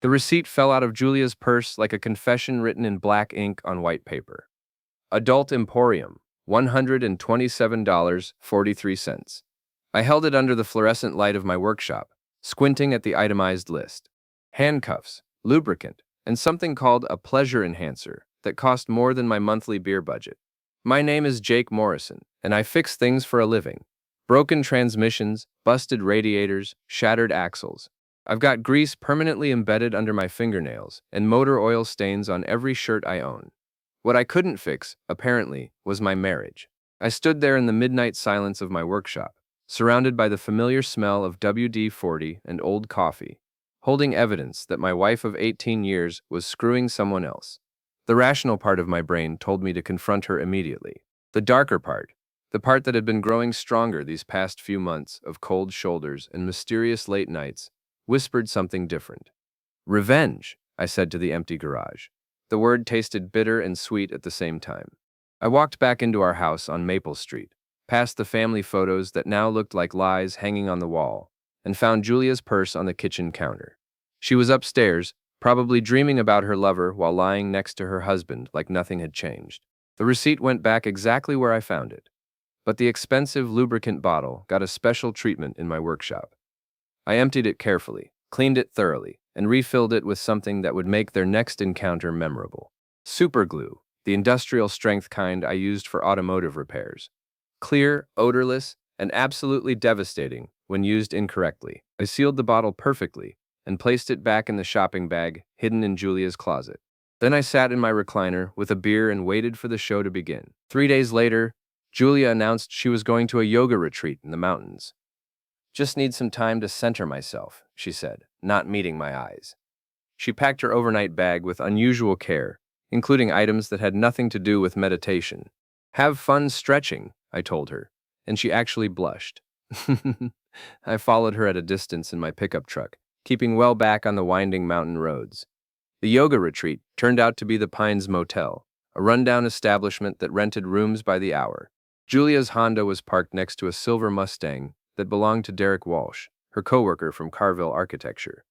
The receipt fell out of Julia's purse like a confession written in black ink on white paper. Adult Emporium, $127.43. I held it under the fluorescent light of my workshop, squinting at the itemized list. Handcuffs, lubricant, and something called a pleasure enhancer that cost more than my monthly beer budget. My name is Jake Morrison, and I fix things for a living. Broken transmissions, busted radiators, shattered axles. I've got grease permanently embedded under my fingernails and motor oil stains on every shirt I own. What I couldn't fix, apparently, was my marriage. I stood there in the midnight silence of my workshop, surrounded by the familiar smell of WD-40 and old coffee, holding evidence that my wife of 18 years was screwing someone else. The rational part of my brain told me to confront her immediately. The darker part, the part that had been growing stronger these past few months of cold shoulders and mysterious late nights, whispered something different. Revenge, I said to the empty garage. The word tasted bitter and sweet at the same time. I walked back into our house on Maple Street, past the family photos that now looked like lies hanging on the wall, and found Julia's purse on the kitchen counter. She was upstairs, probably dreaming about her lover while lying next to her husband like nothing had changed. The receipt went back exactly where I found it, but the expensive lubricant bottle got a special treatment in my workshop. I emptied it carefully, cleaned it thoroughly, and refilled it with something that would make their next encounter memorable. Superglue, the industrial-strength kind I used for automotive repairs. Clear, odorless, and absolutely devastating when used incorrectly. I sealed the bottle perfectly and placed it back in the shopping bag hidden in Julia's closet. Then I sat in my recliner with a beer and waited for the show to begin. 3 days later, Julia announced she was going to a yoga retreat in the mountains. "Just need some time to center myself," she said, not meeting my eyes. She packed her overnight bag with unusual care, including items that had nothing to do with meditation. "Have fun stretching," I told her, and she actually blushed. I followed her at a distance in my pickup truck, keeping well back on the winding mountain roads. The yoga retreat turned out to be the Pines Motel, a rundown establishment that rented rooms by the hour. Julia's Honda was parked next to a silver Mustang that belonged to Derek Walsh, her coworker from Carville Architecture.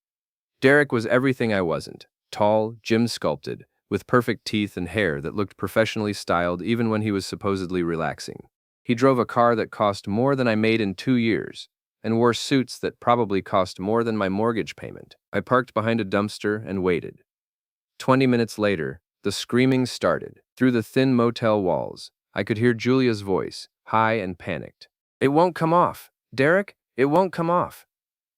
Derek was everything I wasn't: tall, gym-sculpted, with perfect teeth and hair that looked professionally styled even when he was supposedly relaxing. He drove a car that cost more than I made in 2 years, and wore suits that probably cost more than my mortgage payment. I parked behind a dumpster and waited. 20 minutes later, the screaming started. Through the thin motel walls, I could hear Julia's voice, high and panicked. "It won't come off. Derek, it won't come off."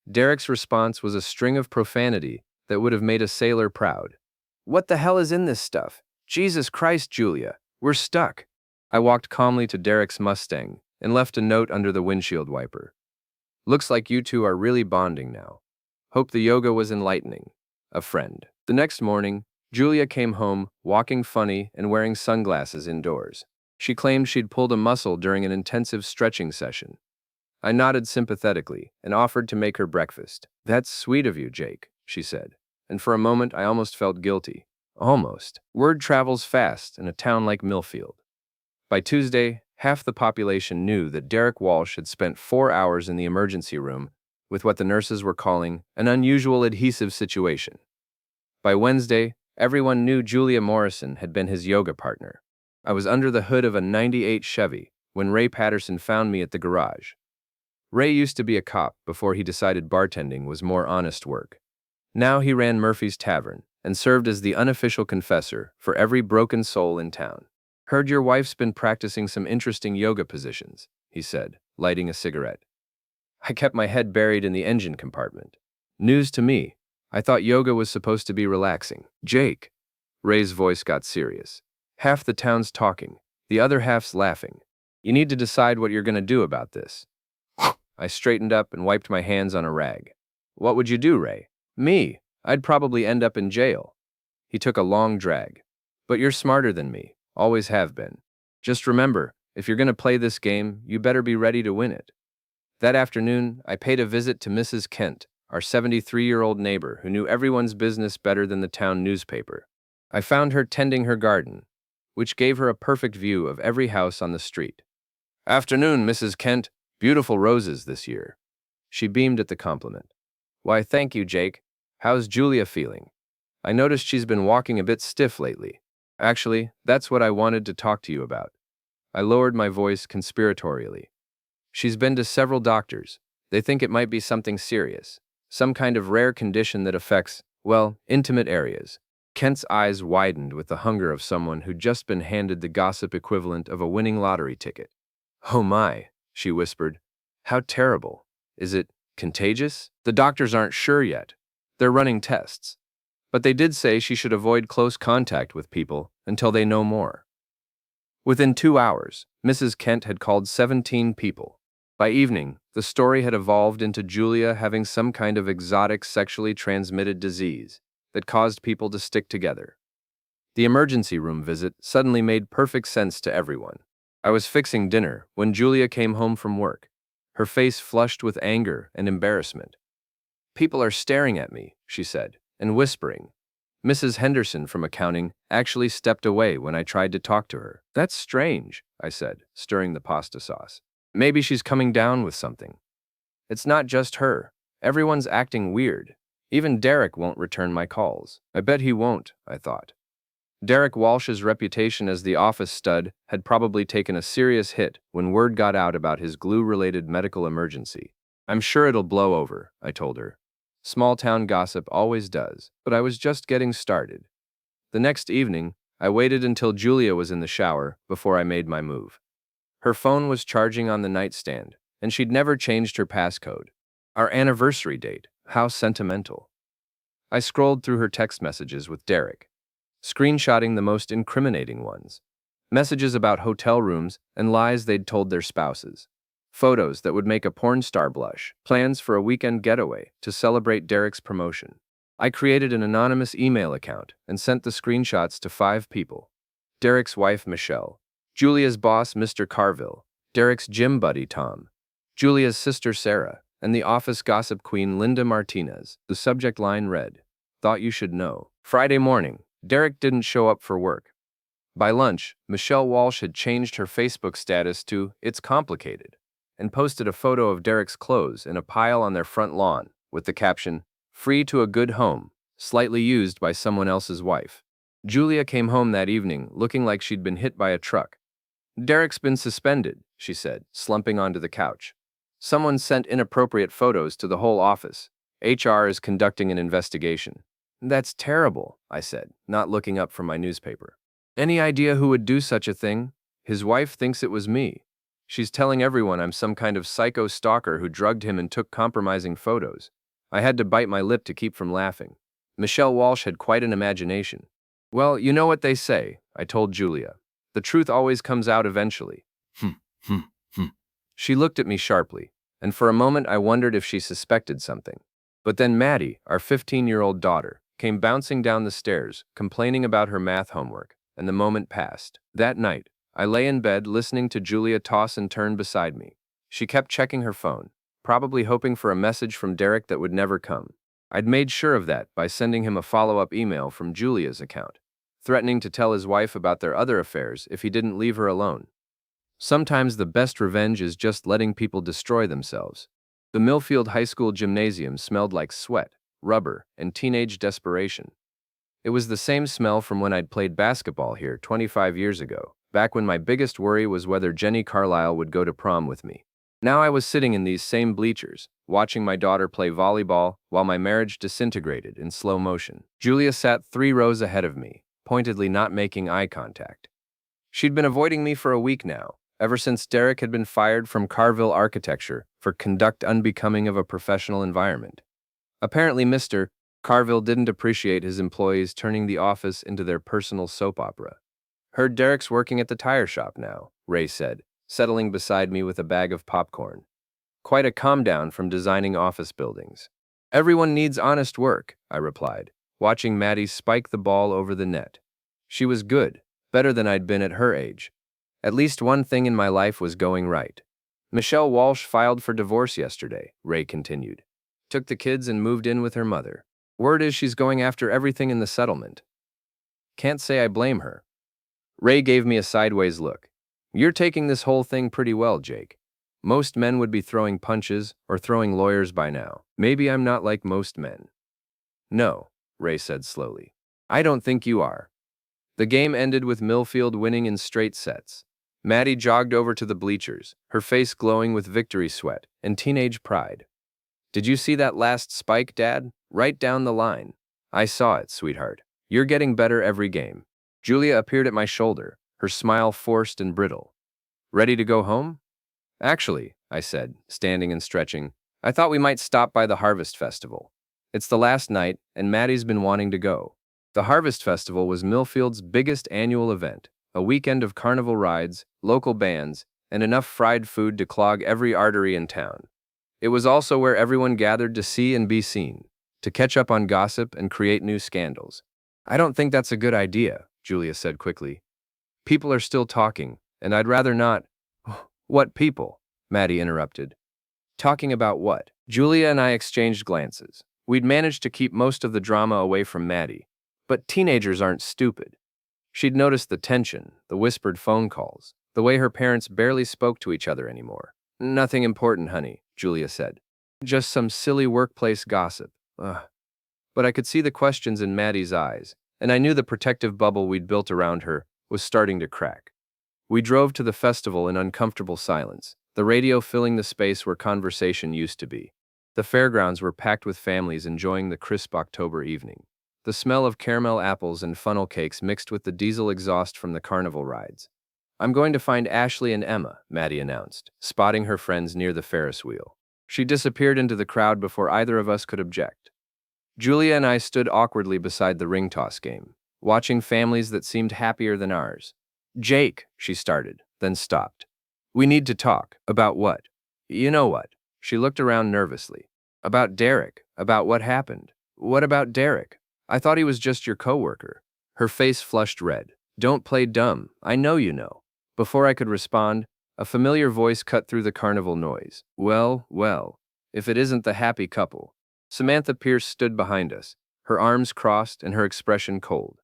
Derek's response was a string of profanity that would have made a sailor proud. "What the hell is in this stuff? Jesus Christ, Julia, we're stuck." I walked calmly to Derek's Mustang and left a note under the windshield wiper. "Looks like you two are really bonding now. Hope the yoga was enlightening. A friend." The next morning, Julia came home, walking funny and wearing sunglasses indoors. She claimed she'd pulled a muscle during an intensive stretching session. I nodded sympathetically and offered to make her breakfast. "That's sweet of you, Jake," she said, and for a moment I almost felt guilty. Almost. Word travels fast in a town like Millfield. By Tuesday, half the population knew that Derek Walsh had spent 4 hours in the emergency room with what the nurses were calling an unusual adhesive situation. By Wednesday, everyone knew Julia Morrison had been his yoga partner. I was under the hood of a '98 Chevy when Ray Patterson found me at the garage. Ray used to be a cop before he decided bartending was more honest work. Now he ran Murphy's Tavern and served as the unofficial confessor for every broken soul in town. "Heard your wife's been practicing some interesting yoga positions," he said, lighting a cigarette. I kept my head buried in the engine compartment. News to me. I thought yoga was supposed to be relaxing. "Jake," Ray's voice got serious. "Half the town's talking, the other half's laughing. You need to decide what you're going to do about this." I straightened up and wiped my hands on a rag. "What would you do, Ray?" "Me? I'd probably end up in jail." He took a long drag. "But you're smarter than me, always have been. Just remember, if you're going to play this game, you better be ready to win it." That afternoon, I paid a visit to Mrs. Kent, our 73-year-old neighbor who knew everyone's business better than the town newspaper. I found her tending her garden, which gave her a perfect view of every house on the street. "Afternoon, Mrs. Kent. Beautiful roses this year." She beamed at the compliment. "Why, thank you, Jake. How's Julia feeling? I noticed she's been walking a bit stiff lately. Actually, that's what I wanted to talk to you about. I lowered my voice conspiratorially. She's been to several doctors. They think it might be something serious, some kind of rare condition that affects, well, intimate areas. Kent's eyes widened with the hunger of someone who'd just been handed the gossip equivalent of a winning lottery ticket. Oh my, she whispered. How terrible. Is it contagious? The doctors aren't sure yet. They're running tests. But they did say she should avoid close contact with people until they know more. Within 2 hours, Mrs. Kent had called 17 people. By evening, the story had evolved into Julia having some kind of exotic sexually transmitted disease that caused people to stick together. The emergency room visit suddenly made perfect sense to everyone. I was fixing dinner when Julia came home from work, her face flushed with anger and embarrassment. People are staring at me, she said, and whispering. Mrs. Henderson from accounting actually stepped away when I tried to talk to her. That's strange, I said, stirring the pasta sauce. Maybe she's coming down with something. It's not just her. Everyone's acting weird. Even Derek won't return my calls. I bet he won't, I thought. Derek Walsh's reputation as the office stud had probably taken a serious hit when word got out about his glue-related medical emergency. I'm sure it'll blow over, I told her. Small-town gossip always does, but I was just getting started. The next evening, I waited until Julia was in the shower before I made my move. Her phone was charging on the nightstand, and she'd never changed her passcode. Our anniversary date, how sentimental. I scrolled through her text messages with Derek, screenshotting the most incriminating ones. Messages about hotel rooms and lies they'd told their spouses. Photos that would make a porn star blush. Plans for a weekend getaway to celebrate Derek's promotion. I created an anonymous email account and sent the screenshots to 5 people. Derek's wife, Michelle. Julia's boss, Mr. Carville. Derek's gym buddy, Tom. Julia's sister, Sarah. And the office gossip queen, Linda Martinez. The subject line read, "Thought you should know." Friday morning, Derek didn't show up for work. By lunch, Michelle Walsh had changed her Facebook status to "It's complicated" and posted a photo of Derek's clothes in a pile on their front lawn with the caption, "Free to a good home, slightly used by someone else's wife." Julia came home that evening looking like she'd been hit by a truck. "Derek's been suspended," she said, slumping onto the couch. "Someone sent inappropriate photos to the whole office. HR is conducting an investigation." "That's terrible," I said, not looking up from my newspaper. "Any idea who would do such a thing? His wife thinks it was me. She's telling everyone I'm some kind of psycho stalker who drugged him and took compromising photos." I had to bite my lip to keep from laughing. Michelle Walsh had quite an imagination. "Well, you know what they say," I told Julia. "The truth always comes out eventually." She looked at me sharply, and for a moment I wondered if she suspected something. But then Maddie, our 15-year-old daughter, came bouncing down the stairs, complaining about her math homework, and the moment passed. That night, I lay in bed listening to Julia toss and turn beside me. She kept checking her phone, probably hoping for a message from Derek that would never come. I'd made sure of that by sending him a follow-up email from Julia's account, threatening to tell his wife about their other affairs if he didn't leave her alone. Sometimes the best revenge is just letting people destroy themselves. The Millfield High School gymnasium smelled like sweat, rubber, and teenage desperation. It was the same smell from when I'd played basketball here 25 years ago, back when my biggest worry was whether Jenny Carlisle would go to prom with me. Now I was sitting in these same bleachers, watching my daughter play volleyball while my marriage disintegrated in slow motion. Julia sat 3 rows ahead of me, pointedly not making eye contact. She'd been avoiding me for a week now, ever since Derek had been fired from Carville Architecture for conduct unbecoming of a professional environment. Apparently Mr. Carville didn't appreciate his employees turning the office into their personal soap opera. "Heard Derek's working at the tire shop now," Ray said, settling beside me with a bag of popcorn. "Quite a calm down from designing office buildings." "Everyone needs honest work," I replied, watching Maddie spike the ball over the net. She was good, better than I'd been at her age. At least one thing in my life was going right. "Michelle Walsh filed for divorce yesterday," Ray continued. "Took the kids and moved in with her mother. Word is she's going after everything in the settlement. Can't say I blame her." Ray gave me a sideways look. "You're taking this whole thing pretty well, Jake. Most men would be throwing punches or throwing lawyers by now. Maybe I'm not like most men." No, Ray said slowly. I don't think you are. The game ended with Millfield winning in straight sets. Maddie jogged over to the bleachers, her face glowing with victory sweat and teenage pride. Did you see that last spike, Dad? Right down the line. I saw it, sweetheart. You're getting better every game. Julia appeared at my shoulder, her smile forced and brittle. Ready to go home? Actually, I said, standing and stretching, I thought we might stop by the Harvest Festival. It's the last night, and Maddie's been wanting to go. The Harvest Festival was Millfield's biggest annual event, a weekend of carnival rides, local bands, and enough fried food to clog every artery in town. It was also where everyone gathered to see and be seen, to catch up on gossip and create new scandals. I don't think that's a good idea, Julia said quickly. People are still talking, and I'd rather not. What people? Maddie interrupted. Talking about what? Julia and I exchanged glances. We'd managed to keep most of the drama away from Maddie, but teenagers aren't stupid. She'd noticed the tension, the whispered phone calls, the way her parents barely spoke to each other anymore. Nothing important, honey, Julia said. Just some silly workplace gossip. Ugh. But I could see the questions in Maddie's eyes, and I knew the protective bubble we'd built around her was starting to crack. We drove to the festival in uncomfortable silence, the radio filling the space where conversation used to be. The fairgrounds were packed with families enjoying the crisp October evening. The smell of caramel apples and funnel cakes mixed with the diesel exhaust from the carnival rides. I'm going to find Ashley and Emma, Maddie announced, spotting her friends near the Ferris wheel. She disappeared into the crowd before either of us could object. Julia and I stood awkwardly beside the ring toss game, watching families that seemed happier than ours. Jake, she started, then stopped. We need to talk. About what? You know what? She looked around nervously. About Derek. About what happened. What about Derek? I thought he was just your coworker. Her face flushed red. Don't play dumb. I know you know. Before I could respond, a familiar voice cut through the carnival noise. Well, well, if it isn't the happy couple. Samantha Pierce stood behind us, her arms crossed and her expression cold.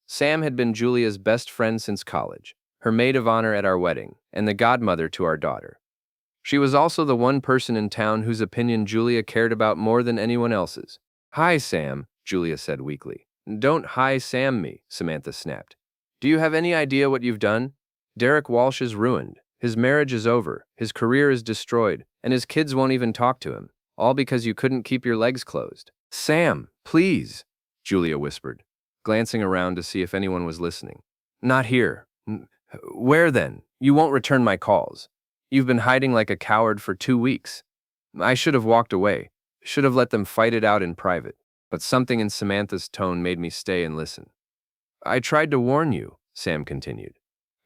Sam had been Julia's best friend since college, her maid of honor at our wedding, and the godmother to our daughter. She was also the one person in town whose opinion Julia cared about more than anyone else's. Hi, Sam, Julia said weakly. Don't hi Sam me, Samantha snapped. Do you have any idea what you've done? Derek Walsh is ruined. His marriage is over, his career is destroyed, and his kids won't even talk to him, all because you couldn't keep your legs closed. Sam, please, Julia whispered, glancing around to see if anyone was listening. Not here. Where then? You won't return my calls. You've been hiding like a coward for 2 weeks. I should have walked away, should have let them fight it out in private, but something in Samantha's tone made me stay and listen. I tried to warn you, Sam continued.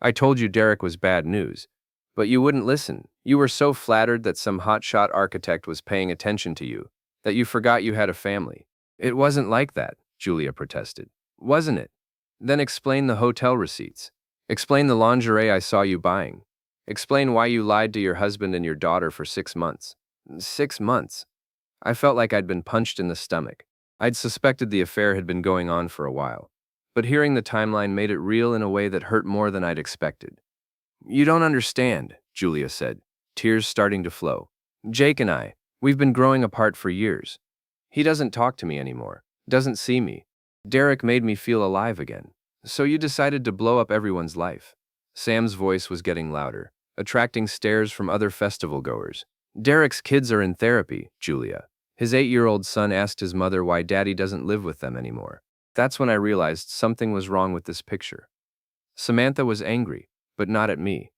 I told you Derek was bad news, but you wouldn't listen. You were so flattered that some hotshot architect was paying attention to you that you forgot you had a family. It wasn't like that, Julia protested. Wasn't it? Then explain the hotel receipts. Explain the lingerie I saw you buying. Explain why you lied to your husband and your daughter for 6 months. 6 months. I felt like I'd been punched in the stomach. I'd suspected the affair had been going on for a while, but hearing the timeline made it real in a way that hurt more than I'd expected. You don't understand, Julia said, tears starting to flow. Jake and I, we've been growing apart for years. He doesn't talk to me anymore, doesn't see me. Derek made me feel alive again. So you decided to blow up everyone's life. Sam's voice was getting louder, attracting stares from other festival goers. Derek's kids are in therapy, Julia. His 8-year-old son asked his mother why Daddy doesn't live with them anymore. That's when I realized something was wrong with this picture. Samantha was angry, but not at me.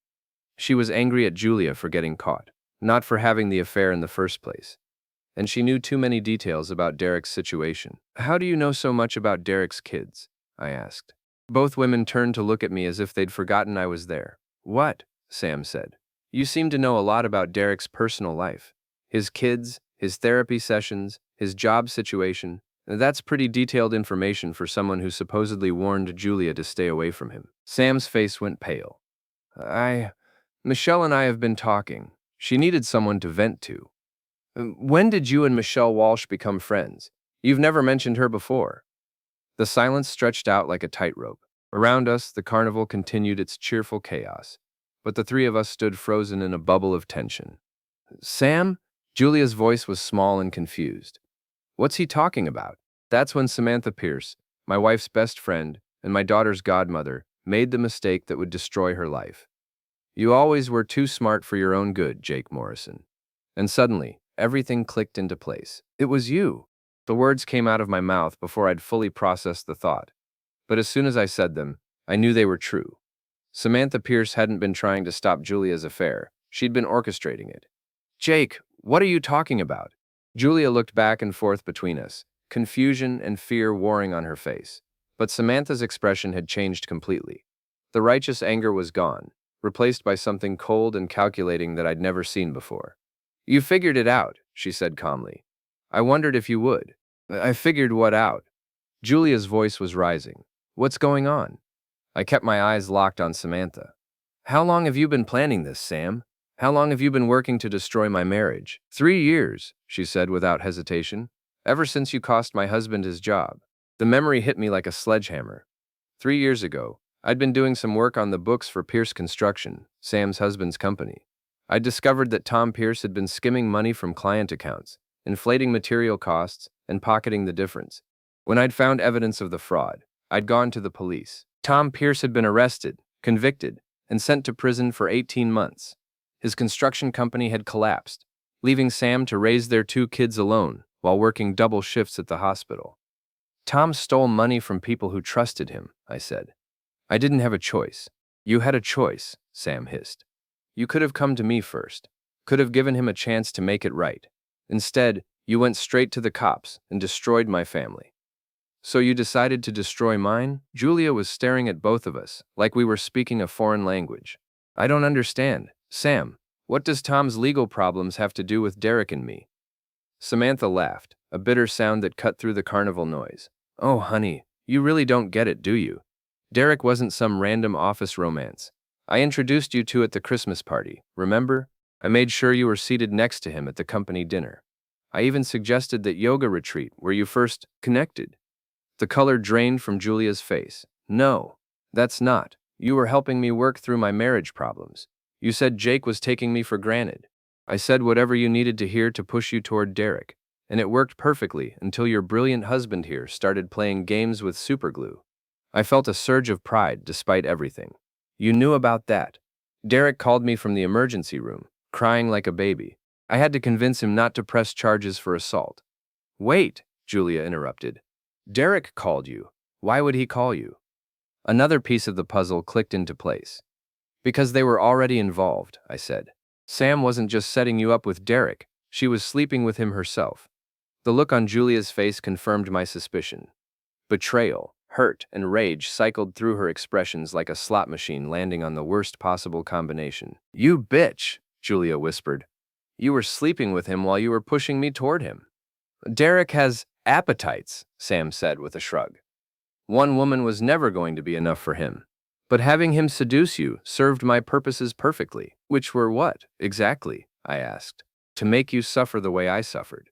She was angry at Julia for getting caught, not for having the affair in the first place. And she knew too many details about Derek's situation. How do you know so much about Derek's kids? I asked. Both women turned to look at me as if they'd forgotten I was there. What? Sam said. You seem to know a lot about Derek's personal life. His kids, his therapy sessions, his job situation. That's pretty detailed information for someone who supposedly warned Julia to stay away from him. Sam's face went pale. Michelle and I have been talking. She needed someone to vent to. When did you and Michelle Walsh become friends? You've never mentioned her before. The silence stretched out like a tightrope. Around us, the carnival continued its cheerful chaos, but the three of us stood frozen in a bubble of tension. Sam? Julia's voice was small and confused. What's he talking about? That's when Samantha Pierce, my wife's best friend and my daughter's godmother, made the mistake that would destroy her life. You always were too smart for your own good, Jake Morrison. And suddenly, everything clicked into place. It was you. The words came out of my mouth before I'd fully processed the thought. But as soon as I said them, I knew they were true. Samantha Pierce hadn't been trying to stop Julia's affair. She'd been orchestrating it. Jake, what are you talking about? Julia looked back and forth between us, confusion and fear warring on her face. But Samantha's expression had changed completely. The righteous anger was gone, replaced by something cold and calculating that I'd never seen before. You figured it out, she said calmly. I wondered if you would. I figured what out? Julia's voice was rising. What's going on? I kept my eyes locked on Samantha. How long have you been planning this, Sam? How long have you been working to destroy my marriage? 3 years, she said without hesitation. Ever since you cost my husband his job. The memory hit me like a sledgehammer. 3 years ago, I'd been doing some work on the books for Pierce Construction, Sam's husband's company. I discovered that Tom Pierce had been skimming money from client accounts, inflating material costs, and pocketing the difference. When I'd found evidence of the fraud, I'd gone to the police. Tom Pierce had been arrested, convicted, and sent to prison for 18 months. His construction company had collapsed, leaving Sam to raise their 2 kids alone while working double shifts at the hospital. Tom stole money from people who trusted him, I said. I didn't have a choice. You had a choice, Sam hissed. You could have come to me first, could have given him a chance to make it right. Instead, you went straight to the cops and destroyed my family. So you decided to destroy mine? Julia was staring at both of us, like we were speaking a foreign language. I don't understand. Sam, what does Tom's legal problems have to do with Derek and me? Samantha laughed, a bitter sound that cut through the carnival noise. Oh, honey, you really don't get it, do you? Derek wasn't some random office romance. I introduced you to at the Christmas party, remember? I made sure you were seated next to him at the company dinner. I even suggested that yoga retreat where you first connected. The color drained from Julia's face. No, that's not. You were helping me work through my marriage problems. You said Jake was taking me for granted. I said whatever you needed to hear to push you toward Derek, and it worked perfectly until your brilliant husband here started playing games with superglue. I felt a surge of pride despite everything. You knew about that. Derek called me from the emergency room, crying like a baby. I had to convince him not to press charges for assault. Wait, Julia interrupted. Derek called you. Why would he call you? Another piece of the puzzle clicked into place. Because they were already involved, I said. Sam wasn't just setting you up with Derek, she was sleeping with him herself. The look on Julia's face confirmed my suspicion. Betrayal, hurt, and rage cycled through her expressions like a slot machine landing on the worst possible combination. You bitch, Julia whispered. You were sleeping with him while you were pushing me toward him. Derek has appetites, Sam said with a shrug. One woman was never going to be enough for him. But having him seduce you served my purposes perfectly. Which were what, exactly? I asked. To make you suffer the way I suffered.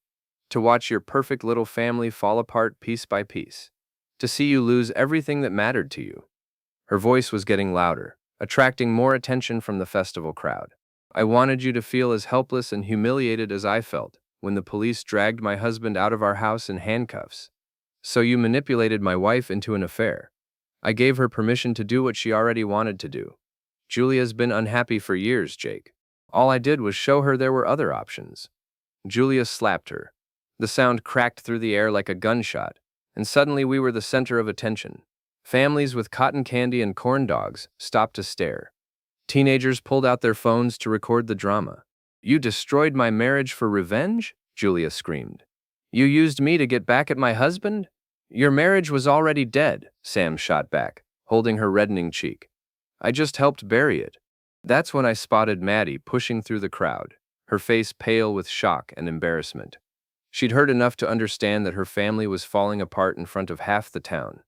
To watch your perfect little family fall apart piece by piece. To see you lose everything that mattered to you. Her voice was getting louder, attracting more attention from the festival crowd. I wanted you to feel as helpless and humiliated as I felt when the police dragged my husband out of our house in handcuffs. So you manipulated my wife into an affair. I gave her permission to do what she already wanted to do. Julia's been unhappy for years, Jake. All I did was show her there were other options. Julia slapped her. The sound cracked through the air like a gunshot, and suddenly we were the center of attention. Families with cotton candy and corn dogs stopped to stare. Teenagers pulled out their phones to record the drama. You destroyed my marriage for revenge? Julia screamed. You used me to get back at my husband? Your marriage was already dead, Sam shot back, holding her reddening cheek. I just helped bury it. That's when I spotted Maddie pushing through the crowd, her face pale with shock and embarrassment. She'd heard enough to understand that her family was falling apart in front of half the town.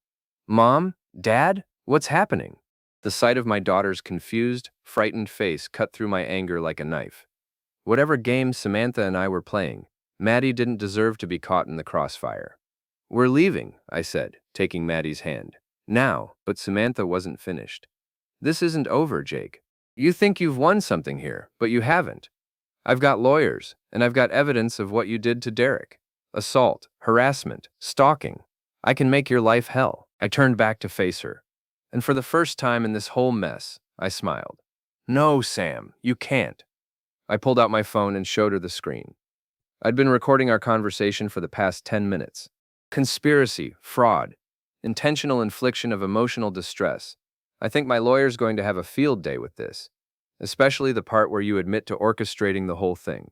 Mom? Dad? What's happening? The sight of my daughter's confused, frightened face cut through my anger like a knife. Whatever game Samantha and I were playing, Maddie didn't deserve to be caught in the crossfire. We're leaving, I said, taking Maddie's hand. Now, but Samantha wasn't finished. This isn't over, Jake. You think you've won something here, but you haven't. I've got lawyers, and I've got evidence of what you did to Derek. Assault, harassment, stalking. I can make your life hell. I turned back to face her. And for the first time in this whole mess, I smiled. No, Sam, you can't. I pulled out my phone and showed her the screen. I'd been recording our conversation for the past 10 minutes. Conspiracy, fraud, intentional infliction of emotional distress. I think my lawyer's going to have a field day with this, especially the part where you admit to orchestrating the whole thing.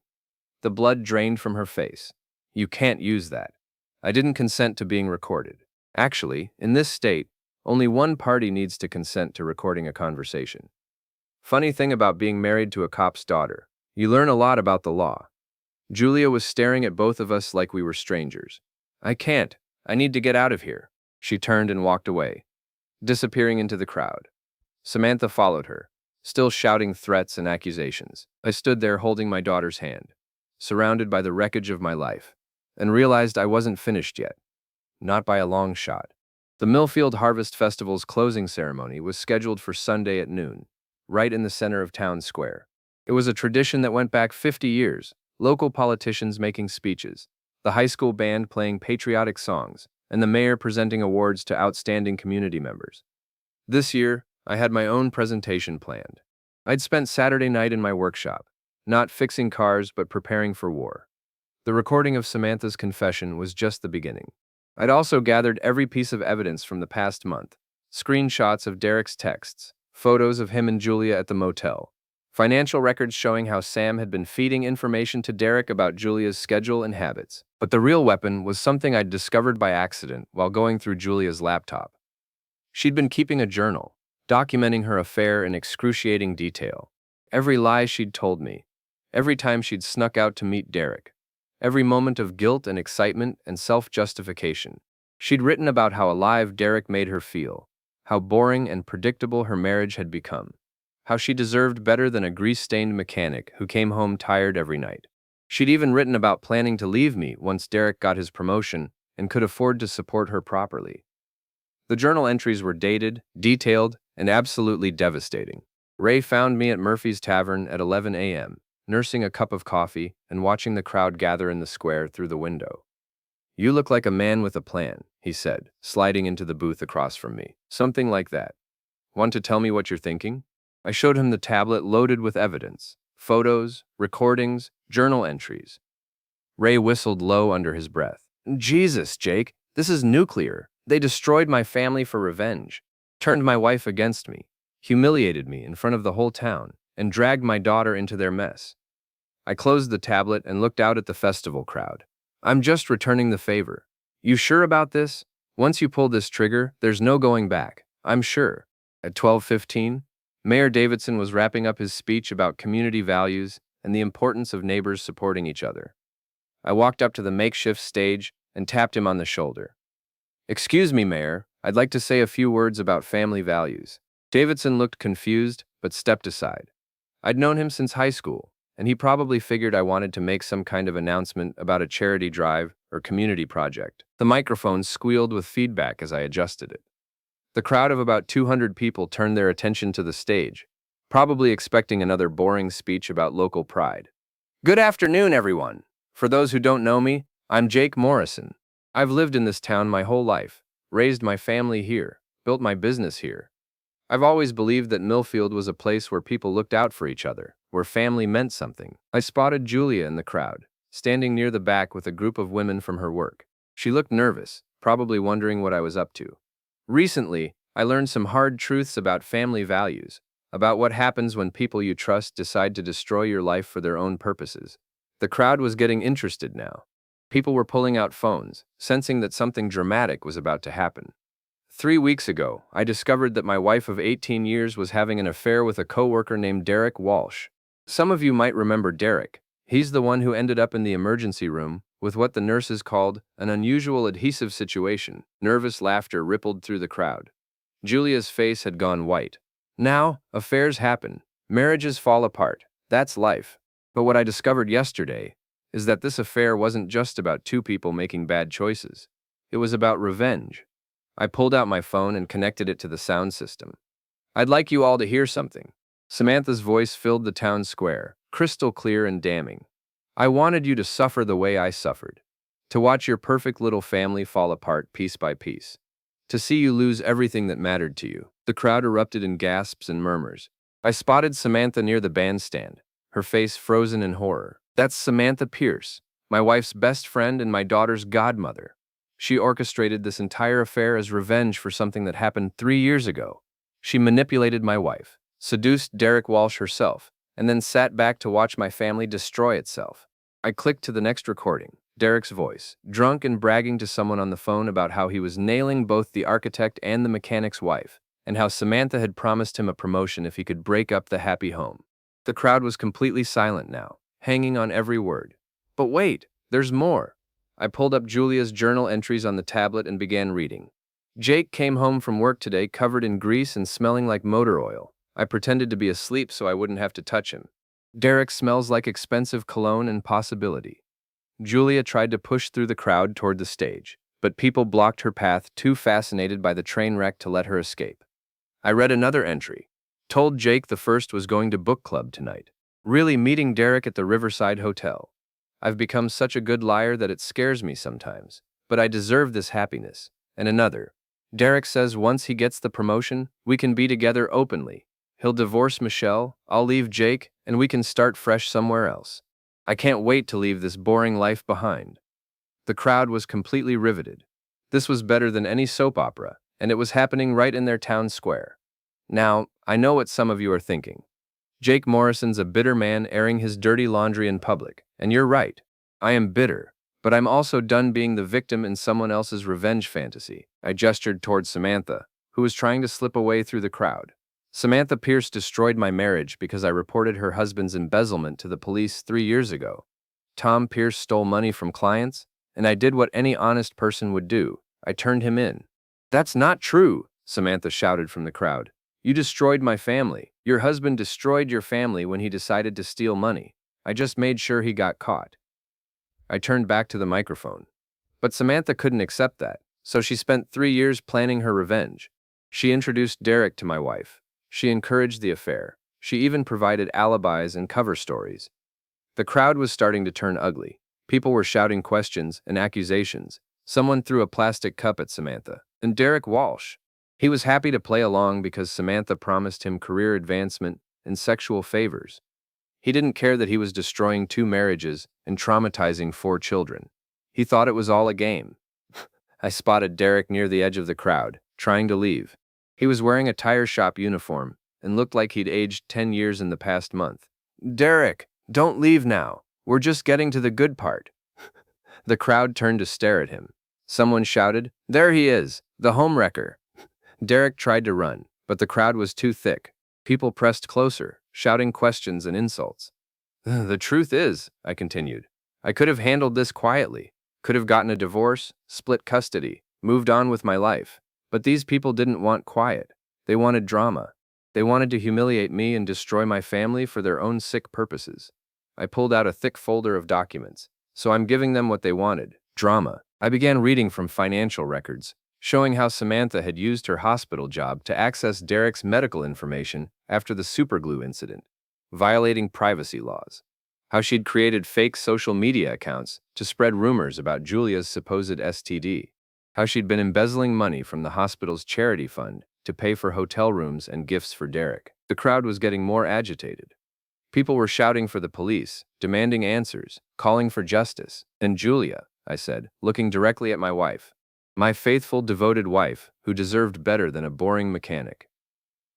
The blood drained from her face. You can't use that. I didn't consent to being recorded. Actually, in this state, only one party needs to consent to recording a conversation. Funny thing about being married to a cop's daughter, you learn a lot about the law. Julia was staring at both of us like we were strangers. I can't. I need to get out of here. She turned and walked away, disappearing into the crowd. Samantha followed her, still shouting threats and accusations. I stood there holding my daughter's hand, surrounded by the wreckage of my life, and realized I wasn't finished yet. Not by a long shot. The Millfield Harvest Festival's closing ceremony was scheduled for Sunday at noon, right in the center of town square. It was a tradition that went back 50 years, local politicians making speeches, the high school band playing patriotic songs, and the mayor presenting awards to outstanding community members. This year, I had my own presentation planned. I'd spent Saturday night in my workshop, not fixing cars but preparing for war. The recording of Samantha's confession was just the beginning. I'd also gathered every piece of evidence from the past month, screenshots of Derek's texts, photos of him and Julia at the motel, financial records showing how Sam had been feeding information to Derek about Julia's schedule and habits. But the real weapon was something I'd discovered by accident while going through Julia's laptop. She'd been keeping a journal, documenting her affair in excruciating detail. Every lie she'd told me, every time she'd snuck out to meet Derek, every moment of guilt and excitement and self-justification. She'd written about how alive Derek made her feel, how boring and predictable her marriage had become, how she deserved better than a grease-stained mechanic who came home tired every night. She'd even written about planning to leave me once Derek got his promotion and could afford to support her properly. The journal entries were dated, detailed, and absolutely devastating. Ray found me at Murphy's Tavern at 11 a.m., nursing a cup of coffee and watching the crowd gather in the square through the window. "You look like a man with a plan," he said, sliding into the booth across from me. "Something like that. Want to tell me what you're thinking?" I showed him the tablet loaded with evidence, photos, recordings, journal entries. Ray whistled low under his breath. "Jesus, Jake, this is nuclear. They destroyed my family for revenge, turned my wife against me, humiliated me in front of the whole town, and dragged my daughter into their mess." I closed the tablet and looked out at the festival crowd. "I'm just returning the favor. You sure about this? Once you pull this trigger, there's no going back, I'm sure." At 12:15, Mayor Davidson was wrapping up his speech about community values and the importance of neighbors supporting each other. I walked up to the makeshift stage and tapped him on the shoulder. "Excuse me, Mayor, I'd like to say a few words about family values." Davidson looked confused, but stepped aside. I'd known him since high school, and he probably figured I wanted to make some kind of announcement about a charity drive or community project. The microphone squealed with feedback as I adjusted it. The crowd of about 200 people turned their attention to the stage, probably expecting another boring speech about local pride. "Good afternoon, everyone. For those who don't know me, I'm Jake Morrison. I've lived in this town my whole life, raised my family here, built my business here. I've always believed that Millfield was a place where people looked out for each other, where family meant something." I spotted Julia in the crowd, standing near the back with a group of women from her work. She looked nervous, probably wondering what I was up to. "Recently, I learned some hard truths about family values, about what happens when people you trust decide to destroy your life for their own purposes." The crowd was getting interested now. People were pulling out phones, sensing that something dramatic was about to happen. 3 weeks ago, I discovered that my wife of 18 years was having an affair with a coworker named Derek Walsh. Some of you might remember Derek. He's the one who ended up in the emergency room with what the nurses called an unusual adhesive situation. Nervous laughter rippled through the crowd. Julia's face had gone white. Now, affairs happen. Marriages fall apart. That's life. But what I discovered yesterday is that this affair wasn't just about two people making bad choices. It was about revenge. I pulled out my phone and connected it to the sound system. "I'd like you all to hear something." Samantha's voice filled the town square, crystal clear and damning. "I wanted you to suffer the way I suffered. To watch your perfect little family fall apart piece by piece. To see you lose everything that mattered to you. The crowd erupted in gasps and murmurs. I spotted Samantha near the bandstand, her face frozen in horror. That's Samantha Pierce, my wife's best friend and my daughter's godmother. She orchestrated this entire affair as revenge for something that happened 3 years ago. She manipulated my wife, seduced Derek Walsh herself, and then sat back to watch my family destroy itself. I clicked to the next recording, Derek's voice, drunk and bragging to someone on the phone about how he was nailing both the architect and the mechanic's wife, and how Samantha had promised him a promotion if he could break up the happy home. The crowd was completely silent now, hanging on every word. But wait, there's more. I pulled up Julia's journal entries on the tablet and began reading. Jake came home from work today covered in grease and smelling like motor oil. I pretended to be asleep so I wouldn't have to touch him. Derek smells like expensive cologne and possibility. Julia tried to push through the crowd toward the stage, but people blocked her path, too fascinated by the train wreck to let her escape. I read another entry. Told Jake the first was going to book club tonight. Really meeting Derek at the Riverside Hotel. I've become such a good liar that it scares me sometimes, but I deserve this happiness. And another. Derek says once he gets the promotion, we can be together openly. He'll divorce Michelle, I'll leave Jake, and we can start fresh somewhere else. I can't wait to leave this boring life behind. The crowd was completely riveted. This was better than any soap opera, and it was happening right in their town square. Now, I know what some of you are thinking. Jake Morrison's a bitter man airing his dirty laundry in public, and you're right. I am bitter, but I'm also done being the victim in someone else's revenge fantasy. I gestured towards Samantha, who was trying to slip away through the crowd. Samantha Pierce destroyed my marriage because I reported her husband's embezzlement to the police 3 years ago. Tom Pierce stole money from clients, and I did what any honest person would do. I turned him in. That's not true, Samantha shouted from the crowd. You destroyed my family. Your husband destroyed your family when he decided to steal money. I just made sure he got caught. I turned back to the microphone. But Samantha couldn't accept that, so she spent 3 years planning her revenge. She introduced Derek to my wife. She encouraged the affair. She even provided alibis and cover stories. The crowd was starting to turn ugly. People were shouting questions and accusations. Someone threw a plastic cup at Samantha. And Derek Walsh. He was happy to play along because Samantha promised him career advancement and sexual favors. He didn't care that he was destroying 2 marriages and traumatizing 4 children. He thought it was all a game. I spotted Derek near the edge of the crowd, trying to leave. He was wearing a tire shop uniform and looked like he'd aged 10 years in the past month. Derek, don't leave now. We're just getting to the good part. The crowd turned to stare at him. Someone shouted, "There he is, the homewrecker." Derek tried to run, but the crowd was too thick. People pressed closer, shouting questions and insults. The truth is, I continued, I could have handled this quietly, could have gotten a divorce, split custody, moved on with my life. But these people didn't want quiet. They wanted drama. They wanted to humiliate me and destroy my family for their own sick purposes. I pulled out a thick folder of documents, so I'm giving them what they wanted, drama. I began reading from financial records, showing how Samantha had used her hospital job to access Derek's medical information after the superglue incident, violating privacy laws. How she'd created fake social media accounts to spread rumors about Julia's supposed STD. How she'd been embezzling money from the hospital's charity fund to pay for hotel rooms and gifts for Derek. The crowd was getting more agitated. People were shouting for the police, demanding answers, calling for justice. And Julia, I said, looking directly at my wife. My faithful, devoted wife, who deserved better than a boring mechanic.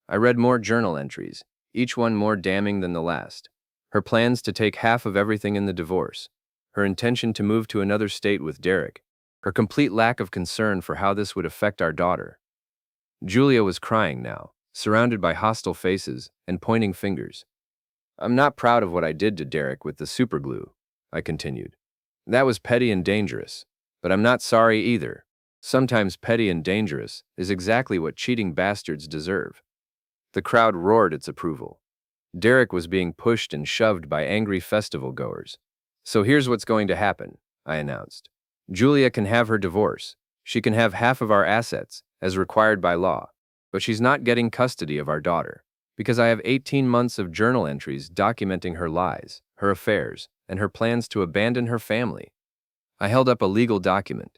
I read more journal entries, each one more damning than the last. Her plans to take half of everything in the divorce. Her intention to move to another state with Derek. Her complete lack of concern for how this would affect our daughter. Julia was crying now, surrounded by hostile faces and pointing fingers. I'm not proud of what I did to Derek with the superglue, I continued. That was petty and dangerous, but I'm not sorry either. Sometimes petty and dangerous is exactly what cheating bastards deserve. The crowd roared its approval. Derek was being pushed and shoved by angry festival goers. So here's what's going to happen, I announced. Julia can have her divorce. She can have half of our assets, as required by law. But she's not getting custody of our daughter, because I have 18 months of journal entries documenting her lies, her affairs, and her plans to abandon her family. I held up a legal document.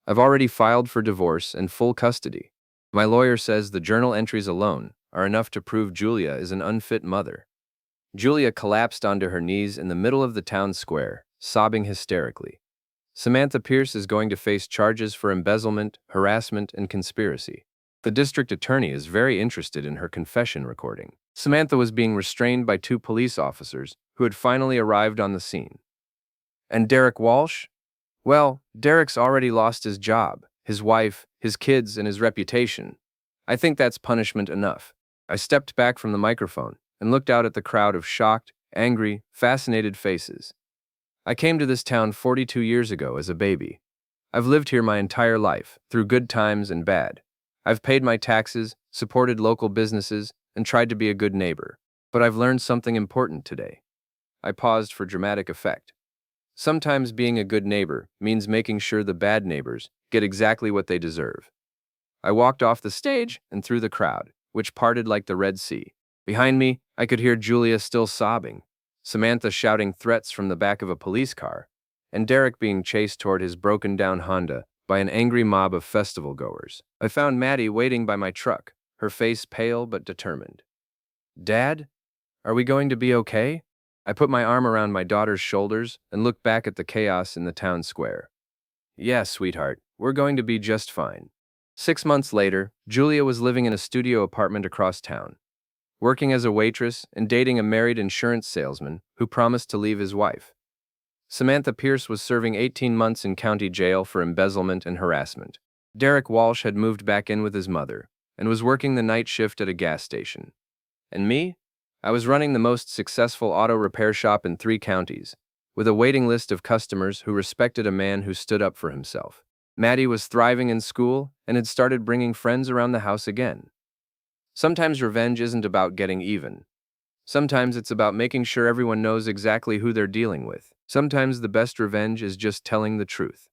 I've already filed for divorce and full custody. My lawyer says the journal entries alone are enough to prove Julia is an unfit mother. Julia collapsed onto her knees in the middle of the town square, sobbing hysterically. Samantha Pierce is going to face charges for embezzlement, harassment, and conspiracy. The district attorney is very interested in her confession recording. Samantha was being restrained by two police officers who had finally arrived on the scene. And Derek Walsh? Well, Derek's already lost his job, his wife, his kids, and his reputation. I think that's punishment enough. I stepped back from the microphone and looked out at the crowd of shocked, angry, fascinated faces. I came to this town 42 years ago as a baby. I've lived here my entire life, through good times and bad. I've paid my taxes, supported local businesses, and tried to be a good neighbor. But I've learned something important today. I paused for dramatic effect. Sometimes being a good neighbor means making sure the bad neighbors get exactly what they deserve. I walked off the stage and through the crowd, which parted like the Red Sea. Behind me, I could hear Julia still sobbing, Samantha shouting threats from the back of a police car, and Derek being chased toward his broken-down Honda by an angry mob of festival-goers. I found Maddie waiting by my truck, her face pale but determined. "Dad, are we going to be okay?" I put my arm around my daughter's shoulders and looked back at the chaos in the town square. "Yeah, sweetheart, we're going to be just fine." 6 months later, Julia was living in a studio apartment across town, working as a waitress and dating a married insurance salesman who promised to leave his wife. Samantha Pierce was serving 18 months in county jail for embezzlement and harassment. Derek Walsh had moved back in with his mother and was working the night shift at a gas station. And me? I was running the most successful auto repair shop in 3 counties, with a waiting list of customers who respected a man who stood up for himself. Maddie was thriving in school and had started bringing friends around the house again. Sometimes revenge isn't about getting even. Sometimes it's about making sure everyone knows exactly who they're dealing with. Sometimes the best revenge is just telling the truth.